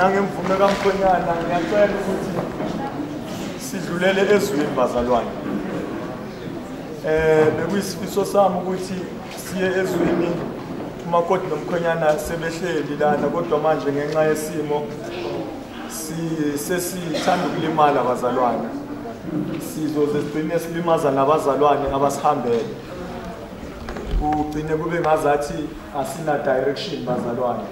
nangemvume kaMkhwenyana ngiyacela ukuthi sidlulele ezweni bazalwane. Bekuyisifiso sami ukuthi siye ezweni umakoti noMkhwenyana sebehleli lana, kodwa manje ngenxa yesimo sesithanda ukulimala bazalwane. Sizoze sigcine silimaza nabazalwane abasihambele. Kugcine kube ngazathi asina direction bazalwane.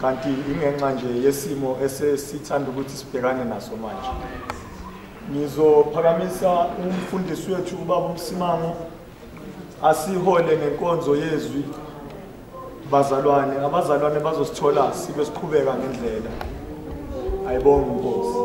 Kanti ingenxa nje yesimo esesithanda ukuthi sibhekane naso manje. Ngizophakamisa umfundisi wethu ubaba uMsimamo asihole ngenkonzo yezwi bazalwane. Abazalwane bazosithola sibe siqhubeka ngendlela. Ayibonge Nkosi.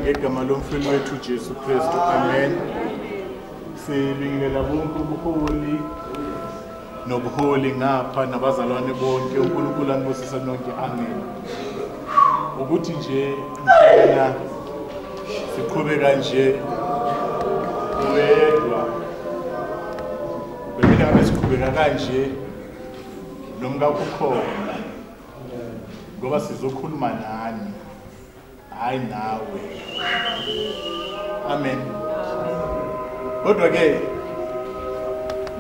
ngegama lomfeli wethu Jesu Kristu. Amen. Sibingelela bonke ubuholi nobuholi ngapha nabazalwane bonke. uNkulunkulu anibusise nonke. Amen. Ukuthi nje mhlawumbe siqhubeka nje wedwa. Bemina ngabe siqhubeka kanje nomngakho khona. Ngoba sizokhuluma nani, hayi nawe. Amen. Kodwa ke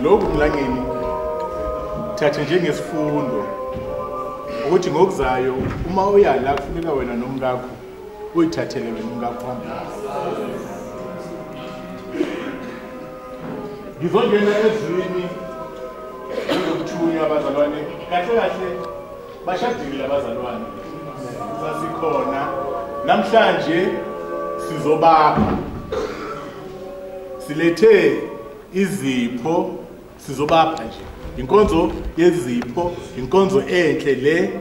lokhu mlangeni thathe njengesifundo ukuthi ngokuzayo uma uya la kufuneka wena nomngakho uyithathele wena umngakho phambili. Ngizongena ezwini ngizokuthunya abazalwane kahle kahle bashadile abazalwane sasikhona namhlanje sizobapha silethe izipho sizobapha nje inkonzo yezipho inkonzo enhle le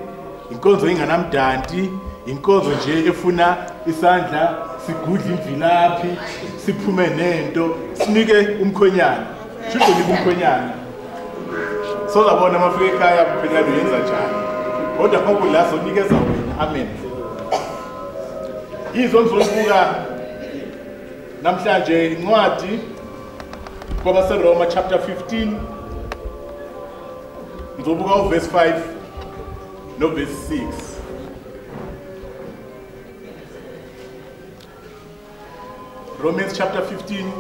inkonzo inganamdanti inkonzo nje efuna isandla sigudla imvilaphi siphume nento sinike umkhonyana shuthi nike umkhonyana sozabona mafika ekhaya kuphela uyenza njani kodwa ngoku la zonikeza wena. Amen. Yizo ngizoyibuka namhlanje incwadi kwabaseRoma chapter 15 ngizobuka uverse 5 no verse 6. Romans chapter 15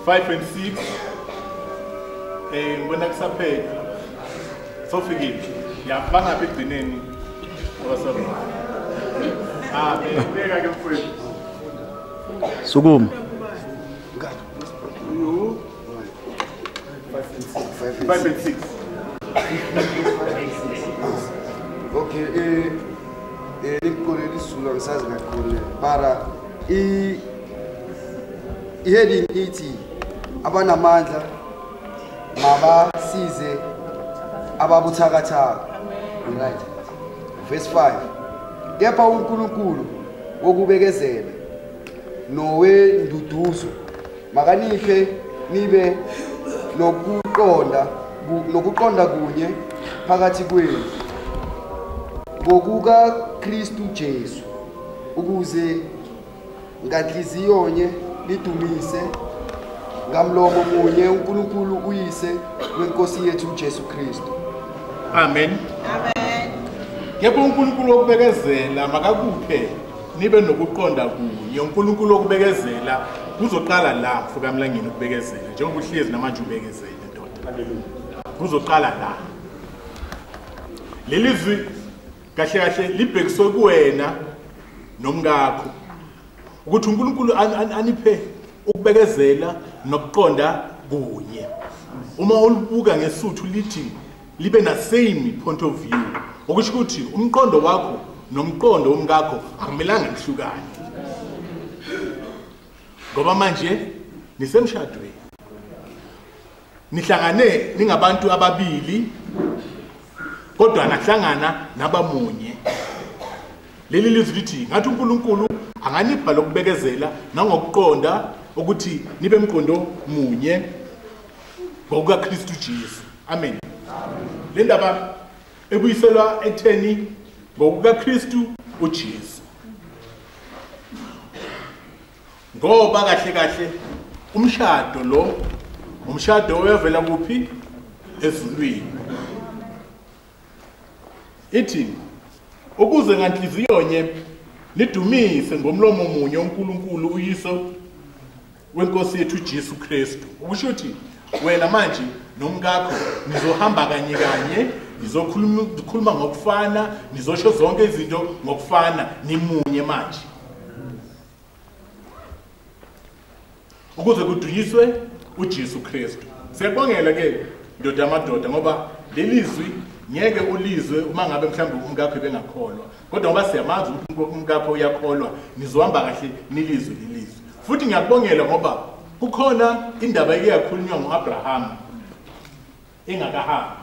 5 and 6. When akusaphela sofikile yabanga begcineni abaseRoma. Beka ke mfowethu sukuma 5 and 6. Okay, likhona lisula ngisazi ngakhona bara heading ithi abanamandla mabasize ababuthakathaka. Right. Verse 5. Kepha uNkulunkulu wokubekezela nowenduduzo makaniphe nibe nokuqonda kunye phakathi kwenu ngokuka Kristu Jesu ukuze nganhliziyonye lidumise ngamlomo munye uNkulunkulu uyise wenkosi yethu Jesu Kristu. Amen. Amen. Kepha uNkulunkulu wokubekezela makakuphe nibe nokuqonda kunye. uNkulunkulu wokubekezela kuzoqala la mfuka mlangeni ukubekezela njengoba uhlezi namanje ubekezela ndoda. Haleluya. Kuzoqala la. Lelizwi kahle kahle libhekiswe kuwena nomngakho ukuthi uNkulunkulu aniphe ukubekezela nokuqonda kunye. Uma ulibuka ngesuthu lithi libe na same point of view okusho ukuthi umqondo wakho nomqondo womngakho akumelanga lihlukane ngoba manje nisemshadweni nihlangane ningabantu ababili kodwa nahlangana nabamunye. Leli lizwi lithi ngathi uNkulunkulu anganipha lokubekezela nangokuqonda ukuthi nibe emqondo munye ngokuka Kristu Jesu. Amen. Le ndaba ebuyiselwa ekutheni ngokuka Kristu uJesu. Ngoba kahle kahle umshado lo umshado oyavela kuphi ezulwini. Ithi ukuze nganhliziyonye lidumise ngomlomo munye uNkulunkulu uyise wenkosi yethu Jesu Kristu. Ukusho ukuthi wena manje nomngakho nizohamba kanye kanye nizokhuluma ngokufana nizosho zonke izinto ngokufana nimunye manje ukuze kudunyiswe uJesu Kristu. Siyabongela ke ndoda amadoda ngoba lelizwi ngeke ulizwe uma ngabe mhlawumbe umngakho bengakholwa kodwa ngoba siyamazi ukuthi umngakho uyakholwa nizohamba kahle nilizwe lelizwi. Futhi ngiyakubongela ngoba kukhona indaba eyakhulunywa ngoAbraham engakahamba.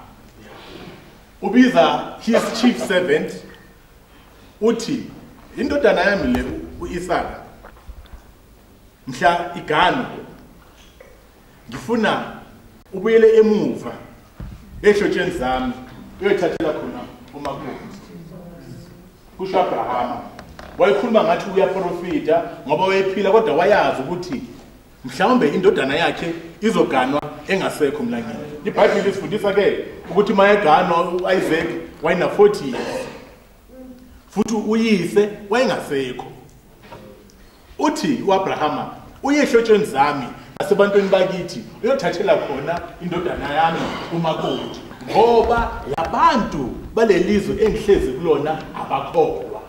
Ubiza his chief servant uthi indodana yami le u-Isaka mhla igano ngifuna ubuyele emuva ehlotsheni zami uyothathela khona umakoti kusho Abrahama wayekhuluma ngathi uyaprofita ngoba wayephila kodwa wayazi ukuthi mhlawumbe indodana yakhe izoganwa engasekho mlangeni. iBhayibheli lisifundisa ke ukuthi mayeganwa uIsaac wayena 40 years futhi uyise wayengasekho. Uthi uAbrahama uye ehlotsheni zami nasebantwini bakithi uyothathela khona indodana yami umakoti ngoba labantu balelizwe engihlezi kulona abakholwa.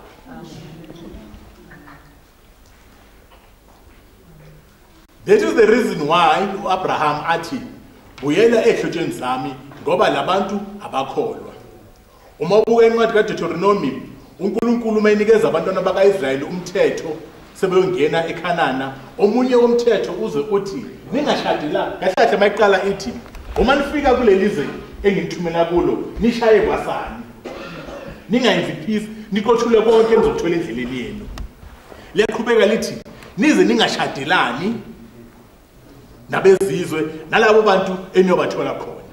That is the reason why Abraham athi buyela ehlotsheni zami ngoba labantu abakholwa. Uma ubuka encwadi kaDeuteronomy uNkulunkulu mayinikeza abantwana bakaIsrayeli umthetho sebeyongena eKhanana, omunye womthetho uze uthi ningashadela kahle mayiqala ithi uma nifika kulelizwe engithumela kulo nishaye kwasani ningayenzi peace nikothule konke nizothola endleleni yenu. Liyaqhubeka lithi nize ningashadelani nabezizwe nalabo bantu eniyobathola khona.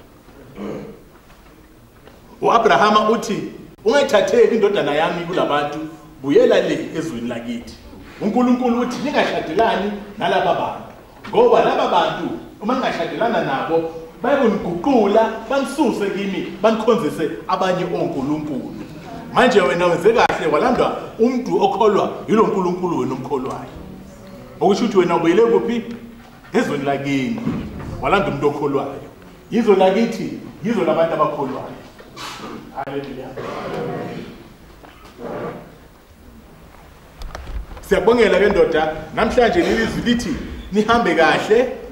uAbrahama uthi ungayithatheli indodana yami kulabantu buyela le ezweni lakithi. uNkulunkulu uthi ningashadelani nalaba bantu ngoba laba bantu uma ningashadelana nabo bayoniguqula banisuse kimi banikhonzise abanye onkulunkulu. Manje wena wenze kahle walandwa umuntu okholwa yilo nkulunkulu wena omkholwayo. Okusho ukuthi wena ubuyele kuphi? Ezweni lakini walanda umuntu okholwayo. Yizo lakithi yizo labantu abakholwayo. Haleluya. Siyabongela ke ndoda namhlanje lilizwi lithi nihambe kahle.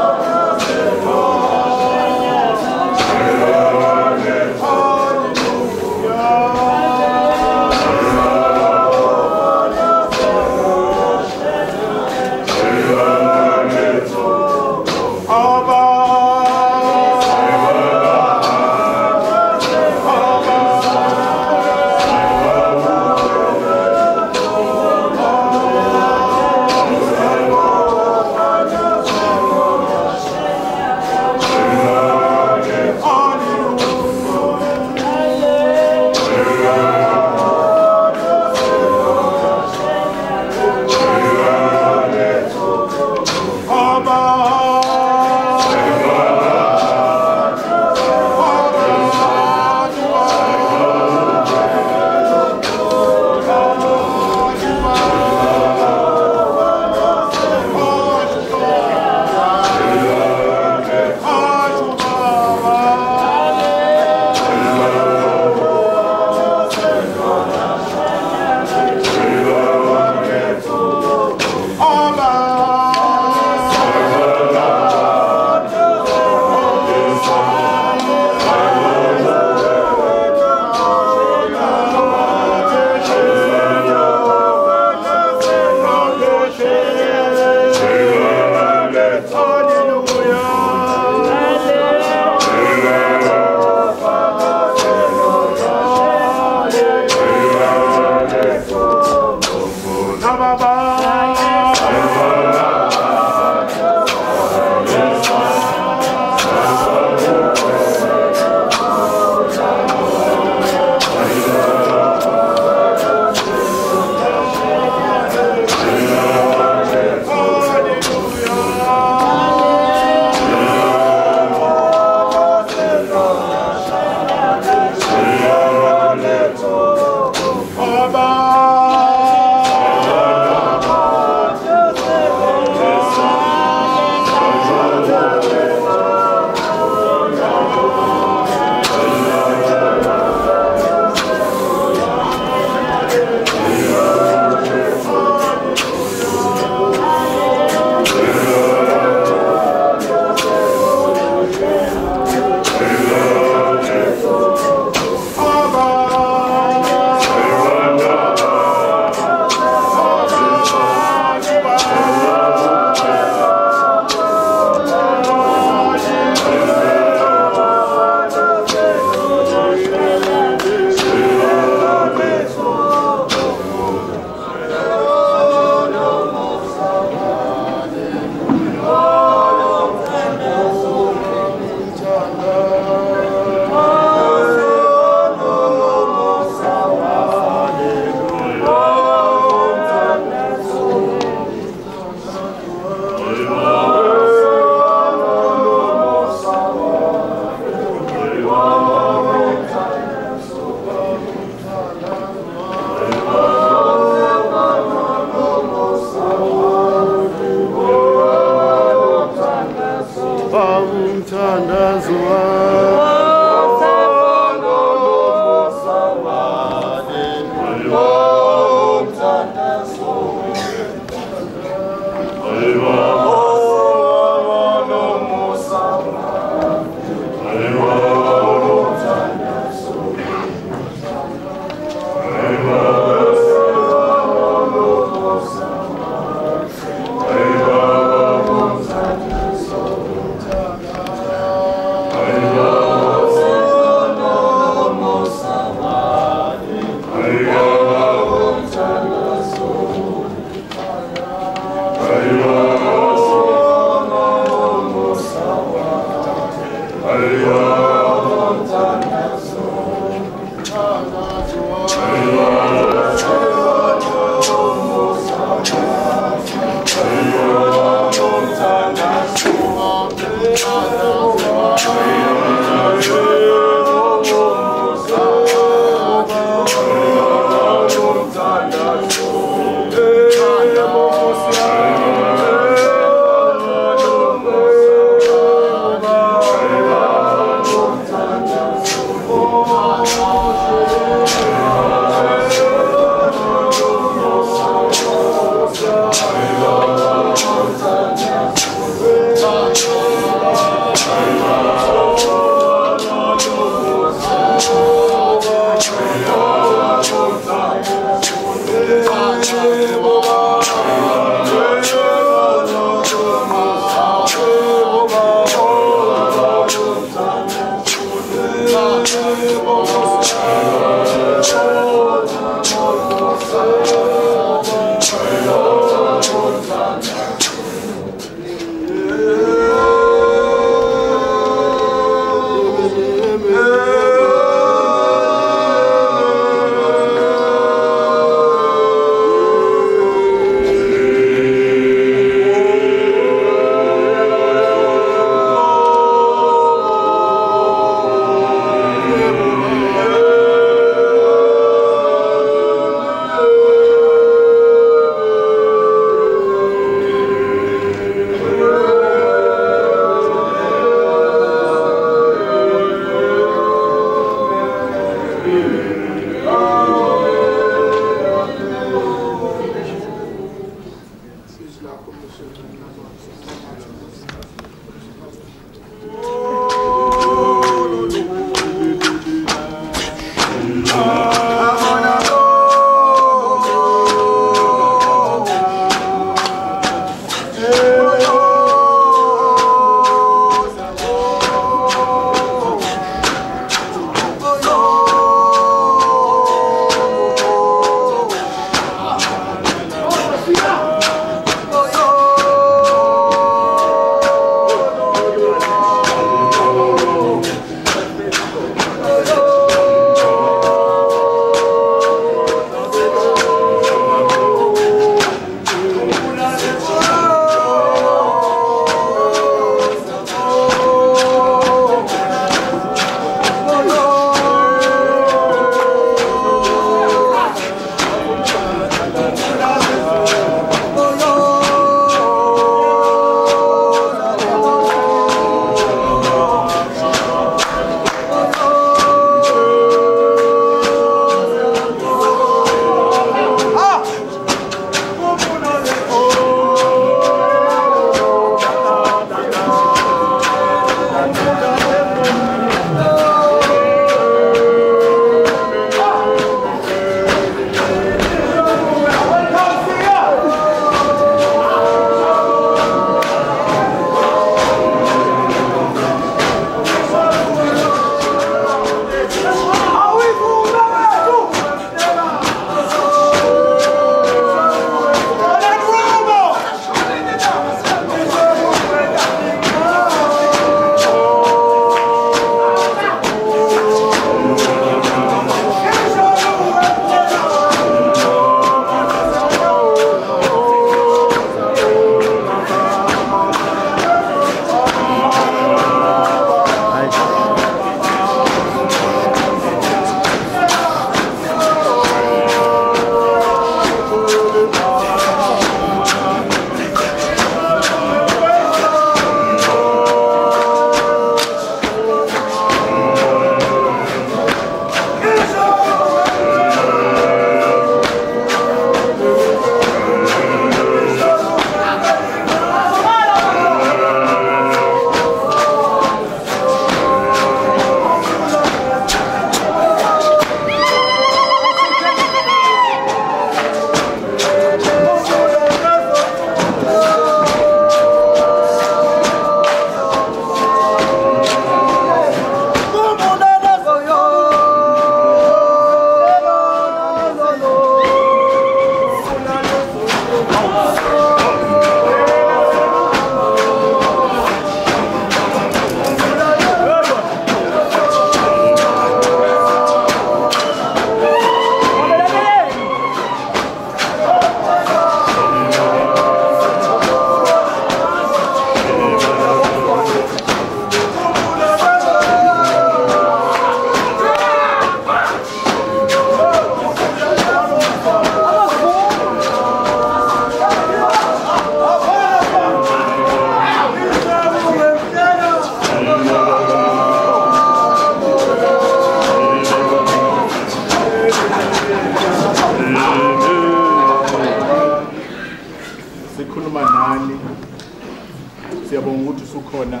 siyabonga ukuthi usukhona.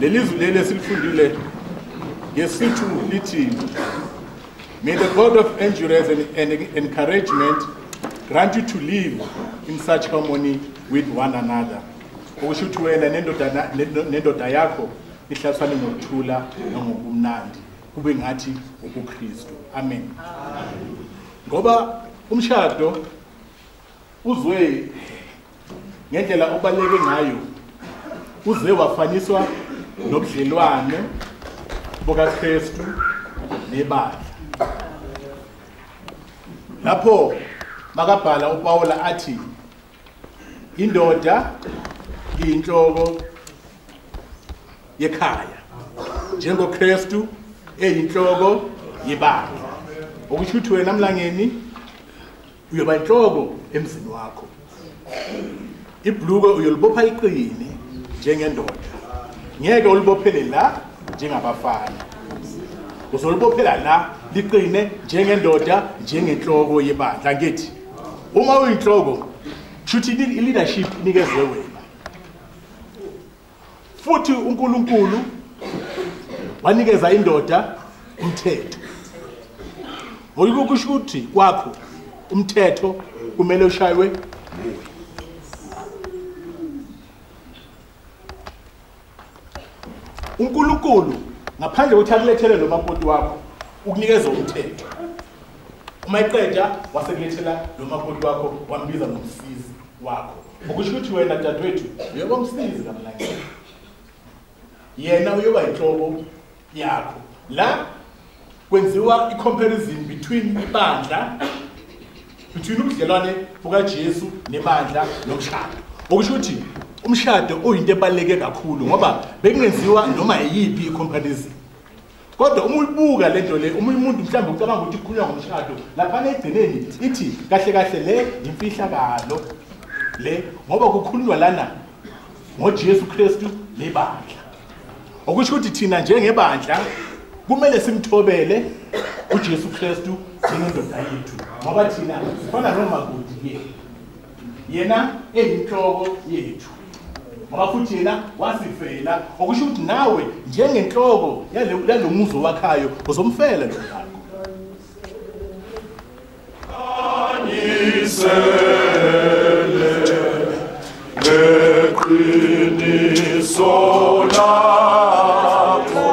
Lelizwi leli esilifundile yesithi lithi, may the God of endurance and encouragement grant you to live in such harmony with one another. Okusho ukuthi wena nendoda yakho ihlalisane ngokuthula nangobumnandi kube ngathi ubuKristu. Amen. Ngoba umshado uzwe ngendlela obaleke ngayo uze wafaniswa nobudlelwane bokaKristu nebandla. Lapho makabhala uPawula athi indoda iyinhloko yekhaya njengoKristu eyinhloko yebandla. Okusho ukuthi wena mlangeni uyoba inhloko emzini wakho. Ibhluko uyolibopha iqine njengendoda. Ngeke ulibophele la njengabafana. Uzolibophela la liqine njengendoda njengenhloko yebandla. Ngithi uma uyinhloko shuthi leadership inikezwe wena. Futhi uNkulunkulu wanikeza indoda umthetho. Okusho ukuthi kwakho umthetho kumele ushaywe nguwe. uNkulunkulu ngaphandle kokuthi akulethele lo makoti wakho ukunikeza umthetho. Uma iqeda wasekulethela lo makoti wakho wambiza ngomsizi wakho. Okusho ukuthi wena dadewethu uyoba umsizi kamlangeni. Yena uyoba inhloko yakho. La kwenziwa i-comparison between ibandla, between ubudlelwane bukaJesu nebandla nomshado. Okusho ukuthi umshado uyinto ebaluleke kakhulu ngoba bekungenziwa noma yiphi i-comparison. Kodwa uma uyibuka lento le, uma umuntu mhlawumbe ucabanga ukuthi kukhulunywa ngomshado, lapha egcineni ithi kahle kahle le imfihlakalo le ngoba kukhulunywa lana ngoJesu Kristu nebandla. Okusho ukuthi thina njengebandla kumele simthobele uJesu Kristu njengendoda yethu ngoba thina sifana nomakoti yena eyinhloko yethu. Ngoba futhi yena wasifela. Okusho ukuthi nawe njengenhloko yalo muzi wakhayo uzomfela lo ngakho. Anisele leqiniso lakho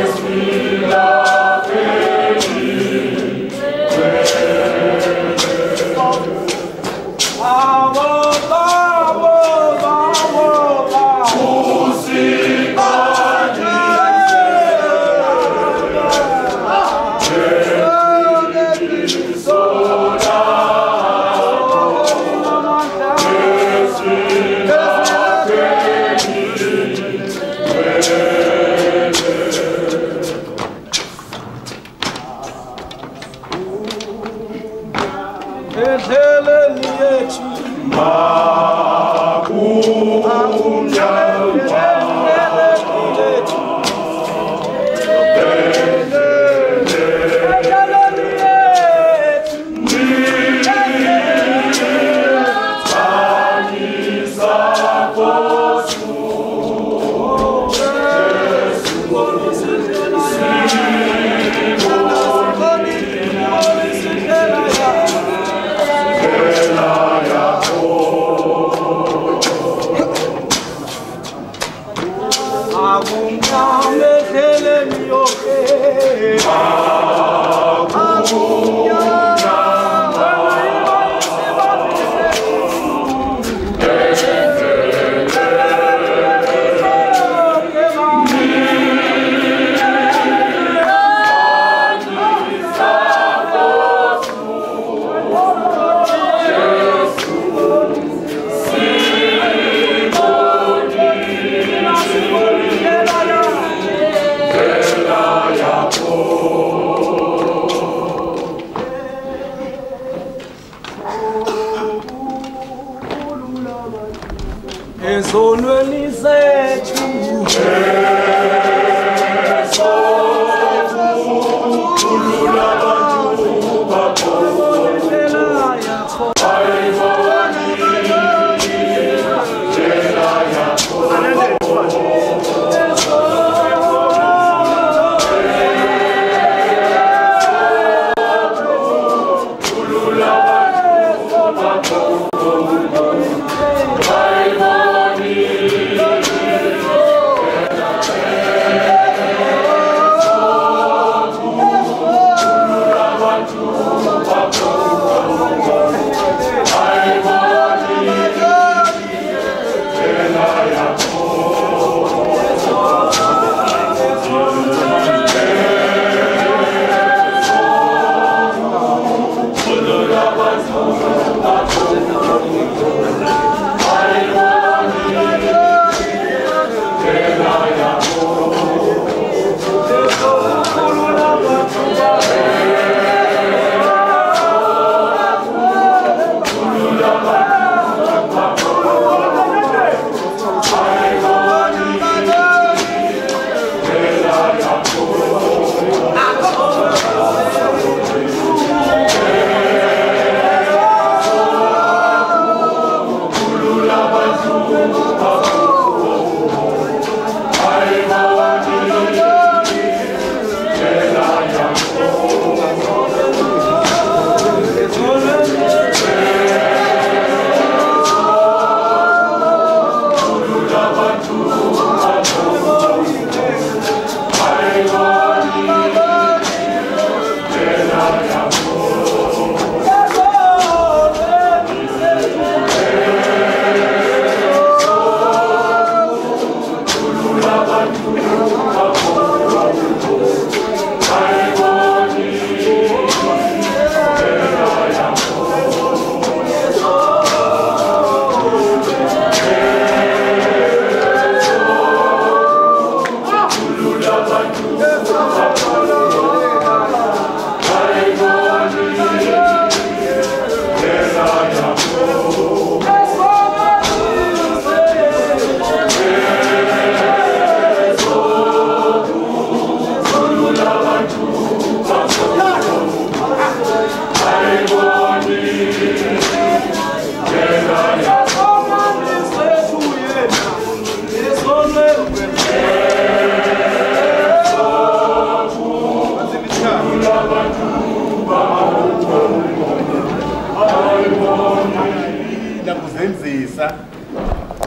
esilakeni mlangeni yethu ezonweni zethu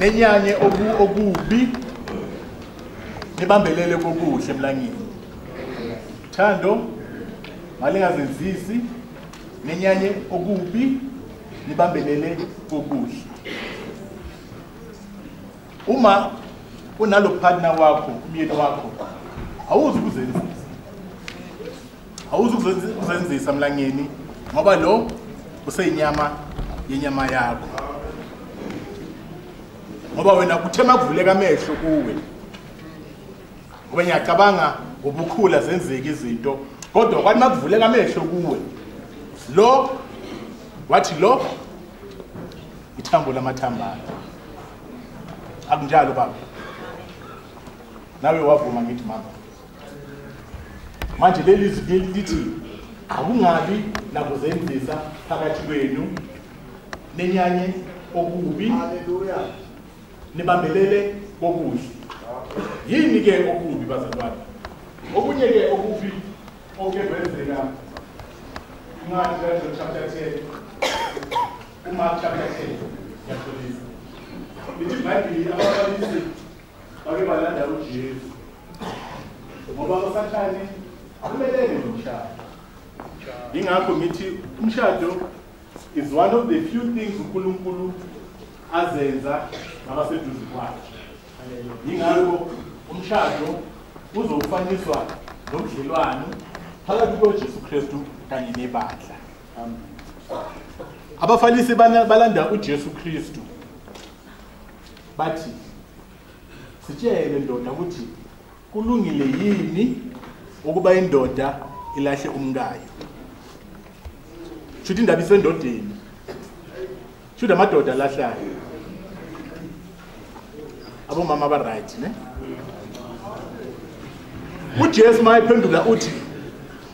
nenyanye okubi nibambelele kokuhle mlangeni thando malingazenzisi nenyanye okubi nibambelele kokuhle uma unalo partner wakho umyeni wakho awuzi ukuzenzisa mlangeni ngoba lo useyinyama yenyama yakho ngoba wena kuthema kuvuleka amehlo kuwe ngoba ngiyacabanga ubukhula zenzeka izinto kodwa kwathi makuvuleka amehlo kuwe lo wathi lo ithambo lamathambane. Akunjalo baba? Nawe wavuma ngithi mama. Manje leli zwi lithi akungabi nakuzenzisa phakathi kwenu nenyanye okubi. Haleluya. Nibambelele kokuhle. Yini ke okubi bazalwane? Okunye ke okubi okwenzeka Matthew chapter 10. Mark chapter 10. Yaxolisa. Lithi iBhayibheli ababalisi bake balanda uJesu. Ngoba usathane akumelene nomshado. Ingakho ngithi umshado is one of the few things uNkulunkulu azenza abaseduze kwakhe. Ingakho umshado uzofaniswa nobudlelwano phakathi koJesu Kristu kanye nebandla. Abafalisi balanda uJesu Kristu. Bathi sitshele indoda ukuthi kulungile yini ukuba indoda ilahle umkayo. Shuthi indaba isendodeni. Shuthi amadoda lahlayo. Abomama ba right ne? uJesu mayiphendula uthi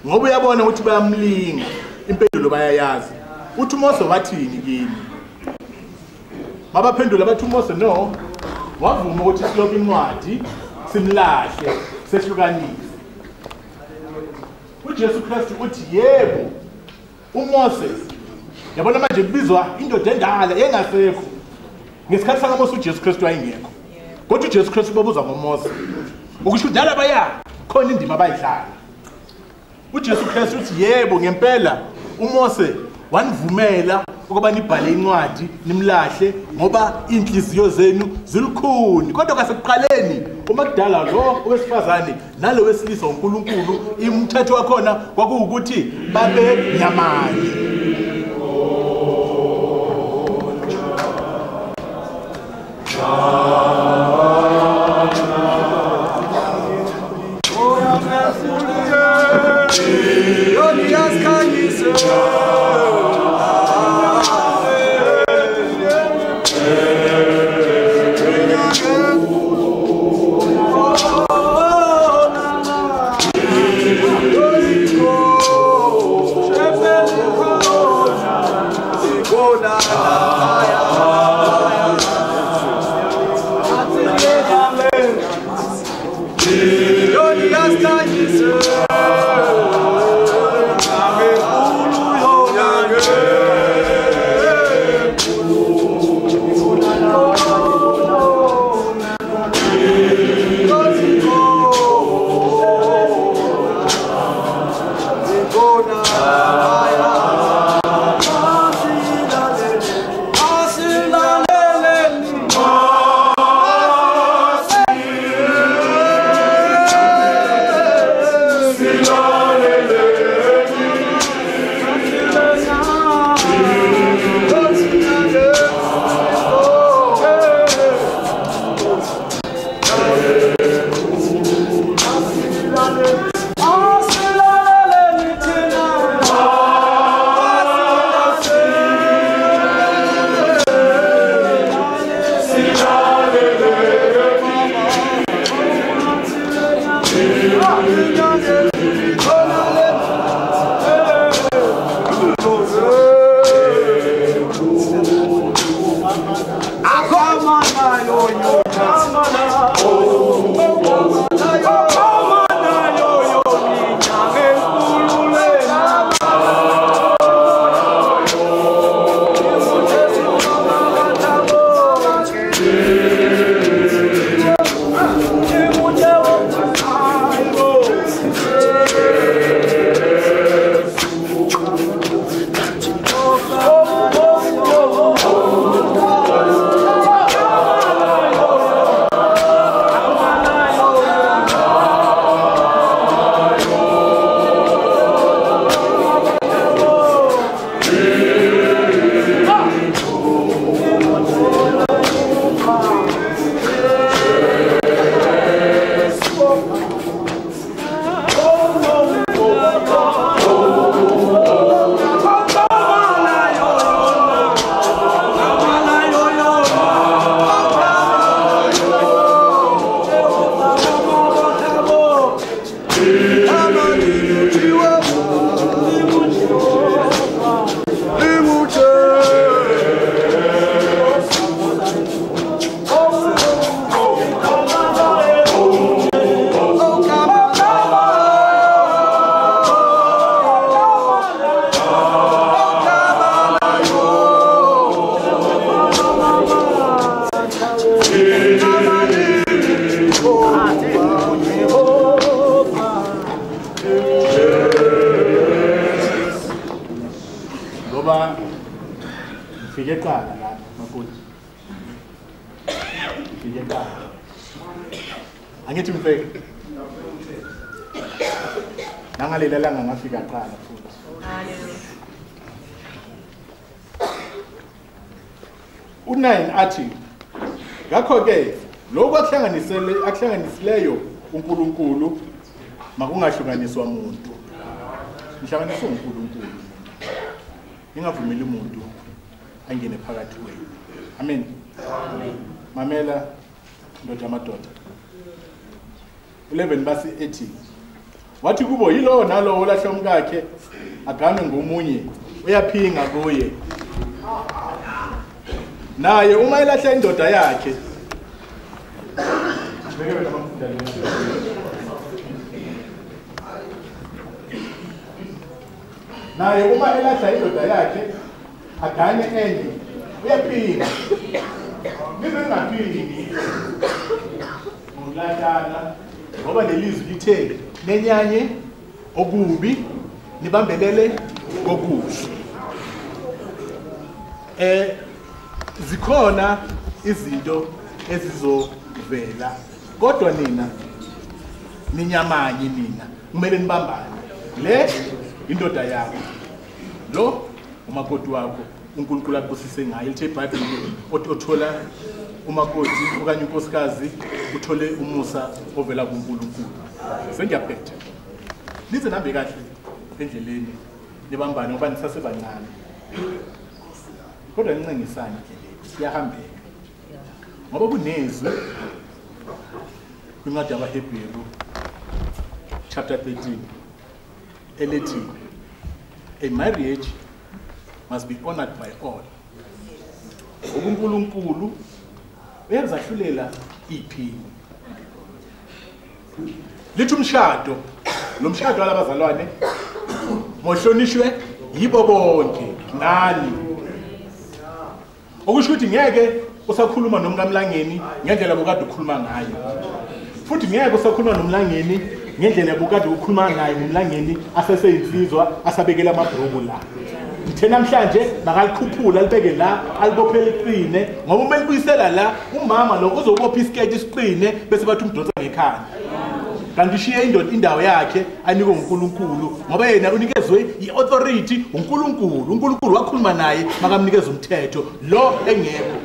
ngoba uyabona ukuthi bayamlinga impendulo bayayazi. Uthi Mose wathini kini? Mabaphendula bathi uMose no wavuma ukuthi silobe incwadi simlahle sehlukanise. uJesu Kristu uthi yebo uMose yabona manje kubizwa indoda endala engasekho ngesikhathi sakaMose uJesu Kristu ayingekho. Kodwa uJesu Kristu babuza ngoMose ukusho udala baya khona indima abayidlala. uJesu Kristu uthi yebo ngempela uMose wanivumela ukuba nibhale incwadi nimlahle ngoba inhliziyo zenu zilukhuni. Kodwa kasekuqaleni uma kudala lo owesifazane nalo wesilisa uNkulunkulu umthetho wakhona kwakuwukuthi babe nyamanye. ngoba ngifike eqala la makoti. Ngifike eqala. Angithi mfeke. Nangalela langa ngafika eqala futhi. U9 athi ngakho ke lokho akuhlanganisileyo uNkulunkulu makungahlukaniswa umuntu. Ihlanganiswa uNkulunkulu. Ingavumeli umuntu angene phakathi kwenu. Amen. Mamela ndoda amadoda. 11 basi ethi wathi kubo yilo nalo olahla umkakhe agame ngomunye uyaphinga kuye. Naye uma elahla indoda yakhe agane enye uyaphinga. Ningaphingi ngolahlana ngoba lelizwi lithe nenyanye okubi nibambelele kokuhle. Zikhona izinto ezizovela kodwa nina ninyamanye kumele nibambane. Le indoda yakho, lo umakoti wakho uNkulunkulu akubusise ngayo. Lithe iBhayibheli othola umakoti okanye unkosikazi uthole umusa ovela kuNkulunkulu. Sengiyaphetha. Nize nambe kahle endleleni nibambane ngoba nisasebancane. Kodwa nincengisane endleleni siyahambeka. Ngoba kunezwi kwincwadi yabaHebheru chapter 13 elithi a marriage must be honored by all. uNkulunkulu uyazahlulela iphini. Lithi umshado, lo mshado walabazalwane mohlonishwe yibo bonke nani. Okusho ukuthi ngeke usakhuluma nomkamlangeni ngendlela bokade ukhuluma ngayo. Futhi ngeke usakhuluma nomlangeni ngendlela bokade ukhuluma ngayo umlangeni aseseyinsizwa asabekela amabhuku la. Lithe namhlanje bakalikhuphula libeke la alibophela iqine ngoba uma libuyisela la umama lo uzobopha isiketi isiqine bese bathi umdonsa ngekhanda. Kanti shiye indawo yakhe anikwe uNkulunkulu ngoba yena unikezwe iauthority uNkulunkulu. uNkulunkulu wakhuluma naye makamnikeza umthetho lo engekho.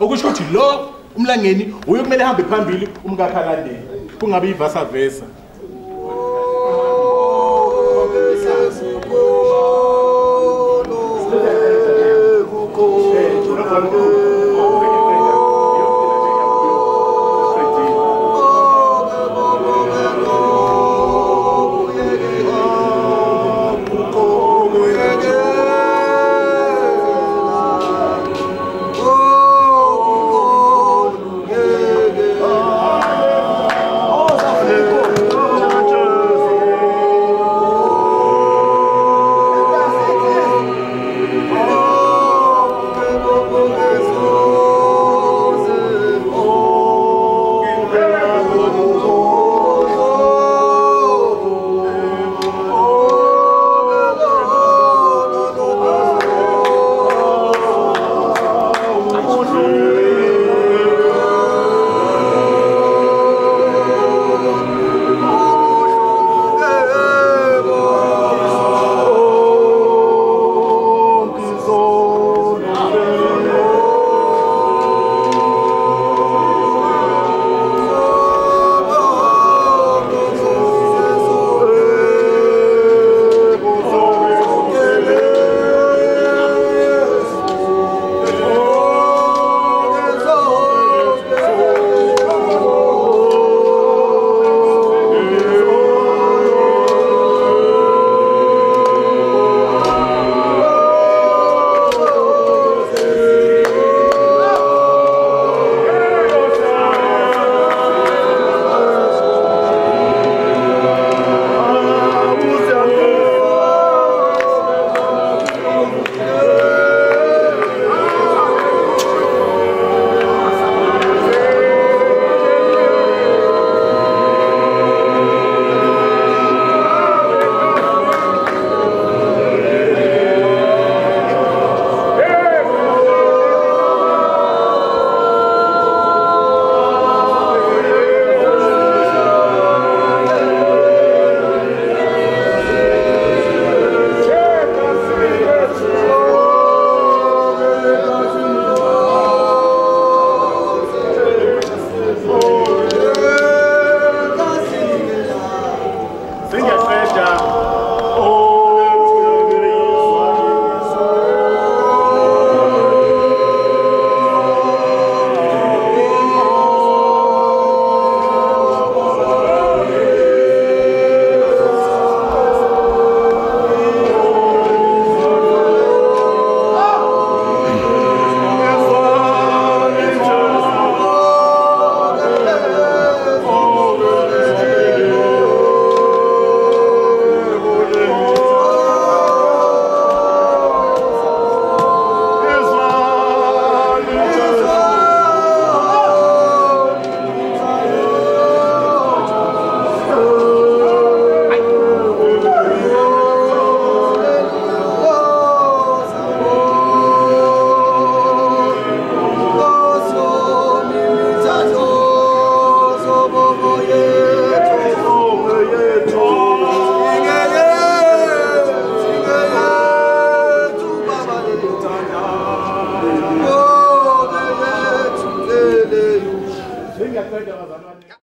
Okusho ukuthi lo umlangeni uye kumele hambe phambili umkakhe alandele. Kungabe ivasa versa. Kuko